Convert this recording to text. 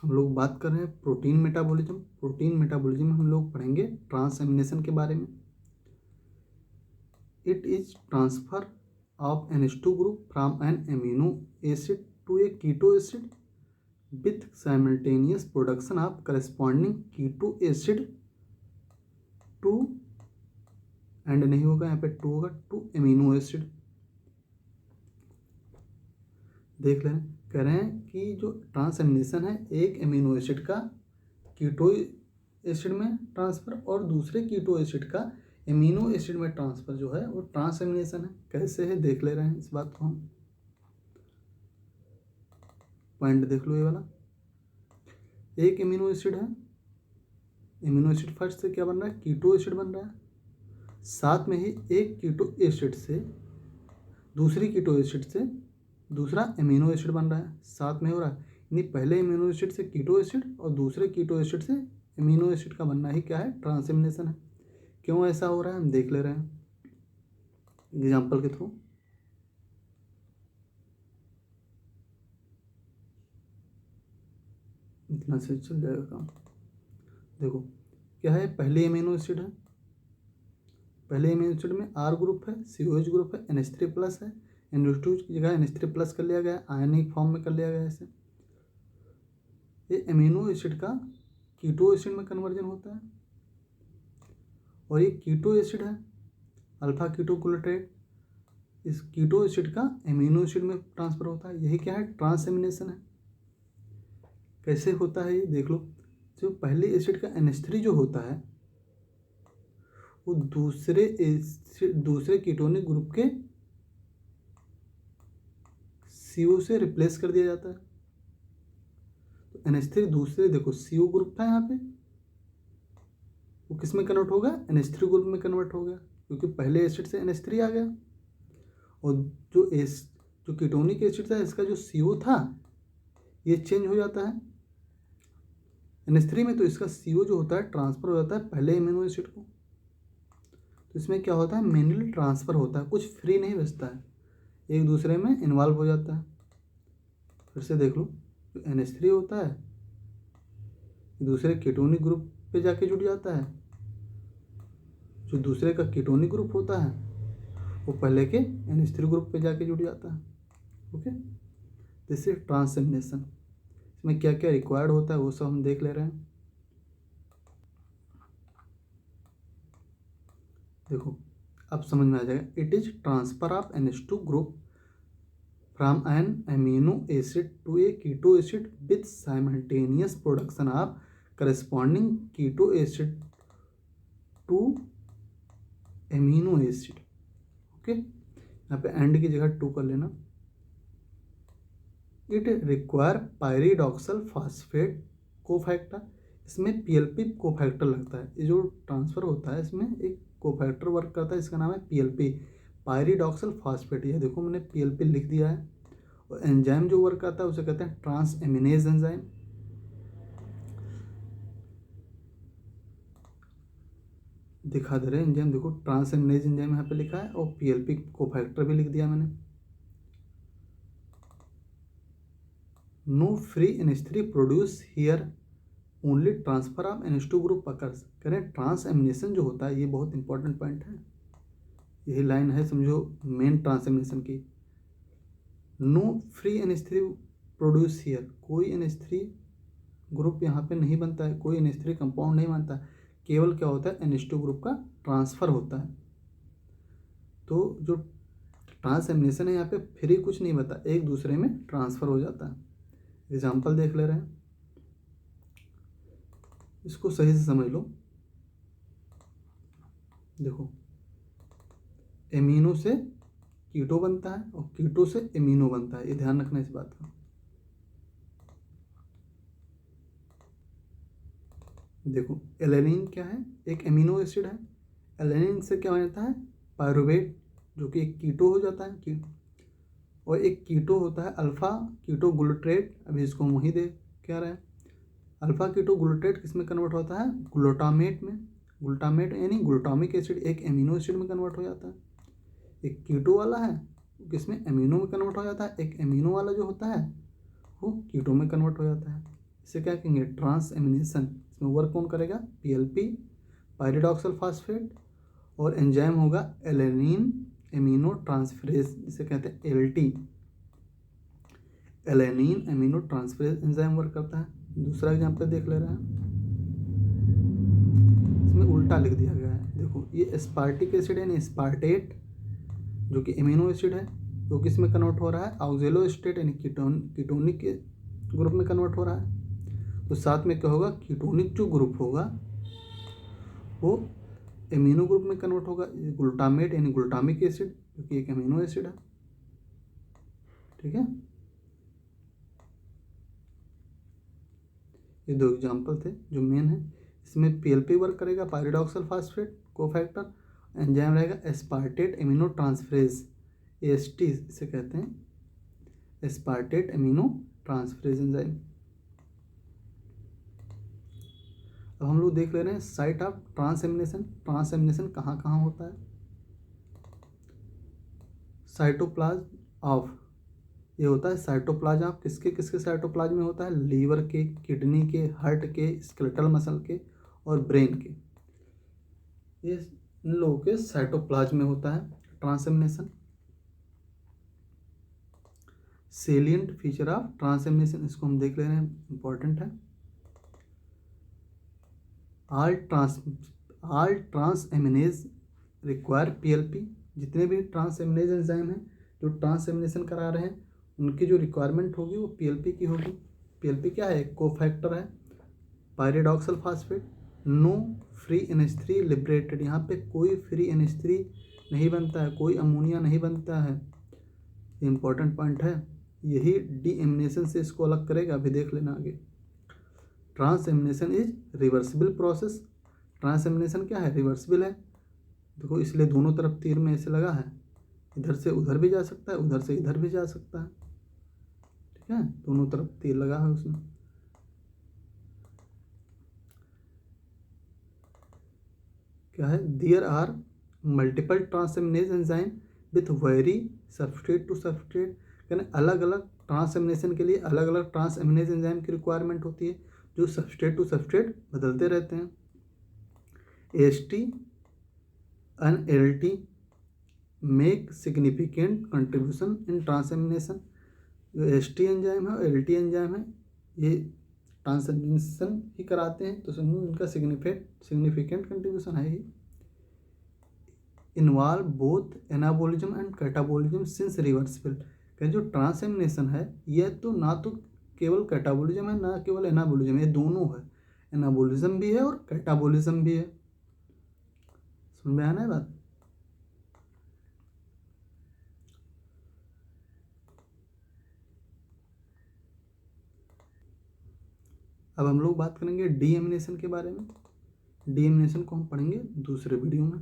हम लोग बात कर रहे हैं प्रोटीन मेटाबॉलिज्म। प्रोटीन मेटाबॉलिज्म में हम लोग पढ़ेंगे ट्रांसएमिनेशन के बारे में। It is transfer of NH2 group from an amino acid to a keto acid with simultaneous production of corresponding keto acid to, and नहीं होगा यहाँ पे, टू होगा, टू एमिनो एसिड। देख लें, कह रहे हैं कि जो ट्रांसएमिनेशन है एक एमिनो एसिड का कीटो एसिड में ट्रांसफ़र और दूसरे कीटो एसिड का एमिनो एसिड में ट्रांसफ़र जो है वो ट्रांसएमिनेशन है। कैसे है देख ले रहे हैं इस बात को हम। पॉइंट देख लो ये वाला, एक एमिनो एसिड है, एमिनो एसिड फर्स्ट से क्या बन रहा है, कीटो एसिड बन रहा है। साथ में ही एक कीटो एसिड से दूसरी कीटो एसिड से दूसरा एमिनो एसिड बन रहा है, साथ में हो रहा है। यानी पहले एमिनो एसिड से कीटो एसिड और दूसरे कीटो एसिड से एमिनो एसिड का बनना ही क्या है, ट्रांसएमिनेशन है। क्यों ऐसा हो रहा है हम देख ले रहे हैं एग्जाम्पल के थ्रू। इतना से चल जाएगा काम। देखो क्या है, पहले एमिनो एसिड है, पहले एमिनो एसिड में R ग्रुप है, COH ग्रुप है, NH3 प्लस है, NH2 की जगह NH3 प्लस कर लिया गया, आयनिक फॉर्म में कर लिया गया इसे। ये एमिनो एसिड का कीटो एसिड में कन्वर्जन होता है और ये कीटो एसिड है अल्फा कीटो ग्लूटारेट, इस कीटो एसिड का एमिनो एसिड में ट्रांसफर होता है। यही क्या है, ट्रांसएमिनेशन है। कैसे होता है ये देख लो। जो पहले एसिड का NH3 जो होता है वो दूसरे कीटोनिक ग्रुप के CO से रिप्लेस कर दिया जाता है। तो NH3 दूसरे, देखो CO ग्रुप था यहाँ पे, वो किस में कन्वर्ट होगा, NH3 ग्रुप में कन्वर्ट हो गया, क्योंकि पहले एसिड से NH3 आ गया। और जो कीटोनिक एसिड था इसका जो CO था ये चेंज हो जाता है NH3 में, तो इसका CO जो होता है ट्रांसफर हो जाता है पहले एमिनो एसिड को। तो इसमें क्या होता है, मेनली ट्रांसफर होता है, कुछ फ्री नहीं बचता है, एक दूसरे में इन्वॉल्व हो जाता है। फिर से देख लो, जो NH3 होता है दूसरे कीटोनिक ग्रुप पे जाके जुड़ जाता है, जो दूसरे का कीटोनिक ग्रुप होता है वो पहले के NH3 ग्रुप पे जाके जुड़ जाता है। Okay, this is transamination. इसमें क्या क्या रिक्वायर्ड होता है वो सब हम देख ले रहे हैं। देखो अब समझ में आ जाएगा। It is transfer of NH2 group from an amino acid to a keto acid with simultaneous production of corresponding keto acid to amino acid. Okay, यहाँ पे एंड की जगह 2 कर लेना। It require pyridoxal phosphate cofactor, इसमें PLP cofactor लगता है। ये जो ट्रांसफ़र होता है इसमें एक कोफैक्टर वर्क करता है, इसका नाम है PLP, पायरिडॉक्सल फॉस्फेट। ये देखो मैंने PLP लिख दिया है। और एंजाइम जो वर्क करता है उसे कहते हैं ट्रांसएमिनेज एंजाइम। दिखा दे रहे हैं एंजाइम, देखो ट्रांसएमिनेज एंजाइम यहाँ पे लिखा है और PLP कोफैक्टर भी लिख दिया मैंने। No free NH3 produce here, only transfer of NH2 group occurs. करें ट्रांसएमिनेशन जो होता है ये बहुत इंपॉर्टेंट पॉइंट है, यही लाइन है समझो मेन ट्रांसएमिनेशन की। No free NH3 produce here, कोई NH3 ग्रुप यहाँ पे नहीं बनता है, कोई NH3 कंपाउंड नहीं बनता है, केवल क्या होता है NH2 ग्रुप का ट्रांसफ़र होता है। तो जो ट्रांसएमिनेशन है यहाँ पे फ्री कुछ नहीं बता, एक दूसरे में ट्रांसफ़र हो जाता है। एग्जाम्पल देख ले रहे हैं, इसको सही से समझ लो। देखो एमिनो से कीटो बनता है और कीटो से एमिनो बनता है, ये ध्यान रखना इस बात का। देखो एलेनिन क्या है, एक एमिनो एसिड है। एलेनिन से क्या हो जाता है, पायरुवेट, जो कि एक कीटो हो जाता है, और एक कीटो होता है अल्फा कीटो ग्लूटारेट। अभी इसको हम वही देख क्या रहे हैं, अल्फा कीटो ग्लूटारेट किस में कन्वर्ट होता है, ग्लूटामेट में। ग्लूटामेट यानी ग्लूटामिक एसिड एक एमिनो एसिड में कन्वर्ट हो जाता है। एक कीटो वाला है किसमें, एमिनो में कन्वर्ट हो जाता है, एक एमिनो वाला जो होता है वो कीटो में कन्वर्ट हो जाता है। इसे क्या कहेंगे, ट्रांस एमिनेशन। इसमें वर्क कौन करेगा, PLP पायरिडॉक्सिल फास्फेट, और एंजाइम होगा एलेनिन एमिनो ट्रांसफरेज, जिसे कहते हैं LT, alanine amino transferase enzyme work करता है। दूसरा एग्जाम्पल देख ले रहे हैं, इसमें उल्टा लिख दिया गया है। देखो ये एस्पार्टिक एसिड यानी एस्पार्टेट जो कि एमिनो एसिड है, वो किस में कन्वर्ट हो रहा है, ऑक्जेलोएस्टेट यानी कीटोनिक के ग्रुप में कन्वर्ट हो रहा है। तो साथ में क्या होगा, कीटोनिक जो ग्रुप होगा वो एमिनो ग्रुप में कन्वर्ट होगा। ग्लूटामेट यानी ग्लूटामिक एसिड जो कि एक एमिनो एसिड है। ठीक है, ये दो एग्जाम्पल थे जो मेन है। इसमें PLP वर्क करेगा, पायरिडॉक्सिल फास्फेट कोफैक्टर, एंजाइम रहेगा एस्पार्टेट एमिनो ट्रांसफरेज, AST इसे कहते हैं, एस्पार्टेट एमिनो ट्रांसफरेज एंजाइम। अब हम लोग देख ले रहे हैं साइट ऑफ ट्रांसएमिनेशन। ट्रांसएमिनेशन कहाँ कहाँ होता है, साइटोप्लाज्म ऑफ, ये होता है साइटोप्लाज्म ऑफ किसके किसके साइटोप्लाज्म में होता है, लीवर के, किडनी के, हार्ट के, स्केलेटल मसल के और ब्रेन के, ये इन लोगों के साइटोप्लाज्म में होता है transamination. Salient feature of transamination, इसको हम देख ले रहे हैं, इंपॉर्टेंट है। ऑल ट्रांसएमिनेज रिक्वायर PLP, जितने भी ट्रांसएमिनेज एंजाइम हैं जो ट्रांसएमिनेशन करा रहे हैं उनकी जो रिक्वायरमेंट होगी वो PLP की होगी। PLP क्या है, कोफैक्टर है, pyridoxal phosphate, no free NH3 liberated, यहाँ पे कोई फ्री NH3 नहीं बनता है, कोई अमोनिया नहीं बनता है, इम्पॉर्टेंट पॉइंट है। यही डीएमिनेशन से इसको अलग करेगा, अभी देख लेना आगे। Transamination is reversible process, transamination क्या है, रिवर्सिबल है। देखो इसलिए दोनों तरफ तीर में ऐसे लगा है, इधर से उधर भी जा सकता है, उधर से इधर भी जा सकता है। ठीक है, दोनों तरफ तीर लगा है उसमें। क्या है, there are multiple transaminase enzyme with vary substrate to substrate, यानी अलग अलग ट्रांसएमिनेशन के लिए अलग अलग ट्रांसएमिनेज एंजाइम की रिक्वायरमेंट होती है जो सब्सट्रेट टू सब्सट्रेट बदलते रहते हैं। AST and LT make significant contribution in transamination. जो AST एंजाइम है और LT एंजाइम है ये ट्रांसएमिनेशन ही कराते हैं, तो समझो इनका सिग्निफिकेंट कंट्रीब्यूशन है ही। Involve both anabolism and catabolism since reversible, कि जो ट्रांसएमिनेशन है यह तो ना तो केवल कैटाबोलिज्म है ना केवल एनाबोलिज्म, ये दोनों है, एनाबोलिज्म भी है और कैटाबोलिज्म भी है। समझ में आना है बात। अब हम लोग बात करेंगे डीएमिनेशन के बारे में। डीएमिनेशन को हम पढ़ेंगे दूसरे वीडियो में।